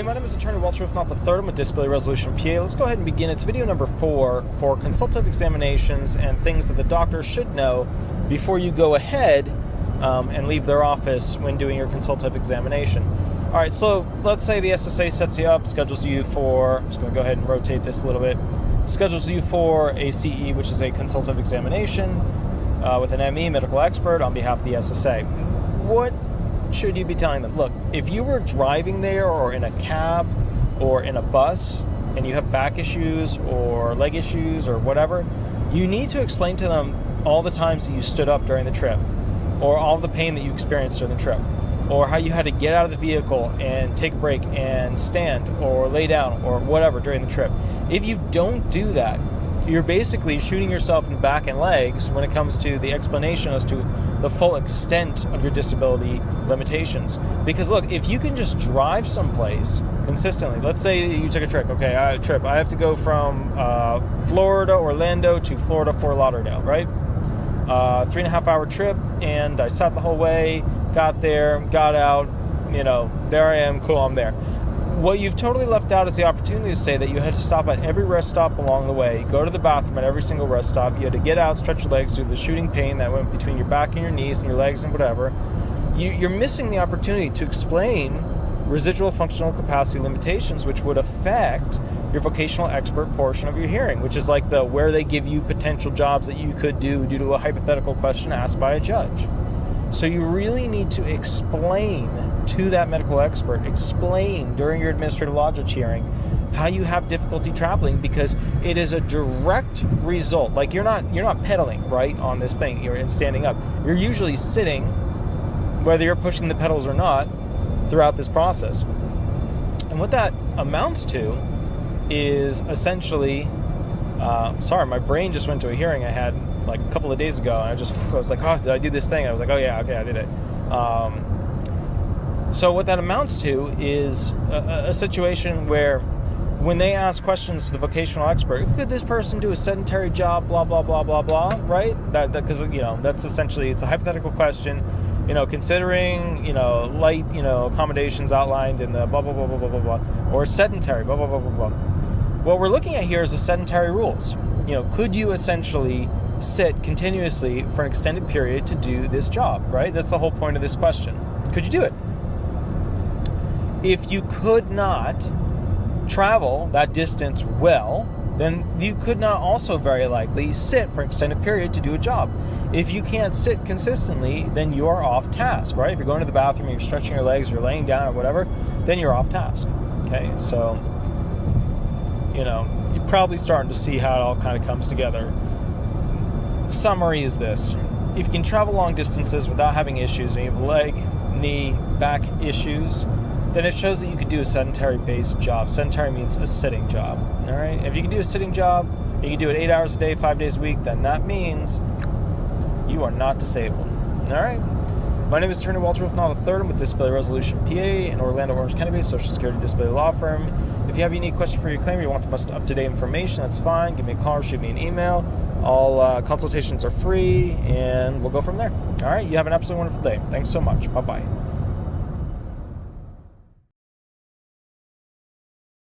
my name is Attorney Walter Rudolph Hnot III. I'm with Disability Resolution PA. Let's go ahead and begin. It's video number 4 for consultative examinations and things that the doctor should know before you go ahead and leave their office when doing your consultative examination. All right, so let's say the SSA sets you up, schedules you for, I'm just going to go ahead and rotate this a little bit, schedules you for a CE, which is a consultative examination with an ME, medical expert, on behalf of the SSA. What should you be telling them? Look, if you were driving there or in a cab or in a bus and you have back issues or leg issues or whatever, you need to explain to them all the times that you stood up during the trip, or all the pain that you experienced during the trip, or how you had to get out of the vehicle and take a break and stand or lay down or whatever during the trip. If you don't do that, you're basically shooting yourself in the back and legs when it comes to the explanation as to the full extent of your disability limitations. Because look, if you can just drive someplace consistently, let's say you took a trip, okay, I have to go from Florida, Orlando to Florida, Fort Lauderdale, right? 3.5 hour trip, and I sat the whole way, got there, got out, there I am, cool, I'm there. What you've totally left out is the opportunity to say that you had to stop at every rest stop along the way, go to the bathroom at every single rest stop, you had to get out, stretch your legs through the shooting pain that went between your back and your knees and your legs and whatever. You're missing the opportunity to explain residual functional capacity limitations, which would affect your vocational expert portion of your hearing, which is like where they give you potential jobs that you could do due to a hypothetical question asked by a judge. So you really need to explain to that medical expert, explain during your administrative law judge hearing how you have difficulty traveling, because it is a direct result. Like you're not pedaling, right, on this thing, you're standing up. You're usually sitting, whether you're pushing the pedals or not, throughout this process. And what that amounts to is essentially, sorry, my brain just went to a hearing I had like a couple of days ago, and I was like, oh, did I do this thing? I was like, oh yeah, okay, I did it. So what that amounts to is a situation where when they ask questions to the vocational expert, could this person do a sedentary job, blah, blah, blah, blah, blah, right? Because, that's essentially, it's a hypothetical question, considering, light, accommodations outlined in the blah, blah, blah, blah, blah, blah, blah, or sedentary, blah, blah, blah, blah, blah. What we're looking at here is the sedentary rules. Could you essentially sit continuously for an extended period to do this job, right? That's the whole point of this question. Could you do it? If you could not travel that distance well, then you could not also very likely sit for an extended period to do a job. If you can't sit consistently, then you are off task, right? If you're going to the bathroom, you're stretching your legs, you're laying down or whatever, then you're off task, okay? So, you're probably starting to see how it all kind of comes together. Summary is this: if you can travel long distances without having issues, and you have leg, knee, back issues, then it shows that you could do a sedentary-based job. Sedentary means a sitting job, all right? If you can do a sitting job, you can do it 8 hours a day, 5 days a week, then that means you are not disabled, all right? My name is Attorney Walter Rudolph Hnot III. I'm with Disability Resolution PA, an Orlando, Orange County-based Social Security disability law firm. If you have a unique question for your claim or you want the most up-to-date information, that's fine. Give me a call or shoot me an email. All consultations are free, and we'll go from there. All right, you have an absolutely wonderful day. Thanks so much. Bye-bye.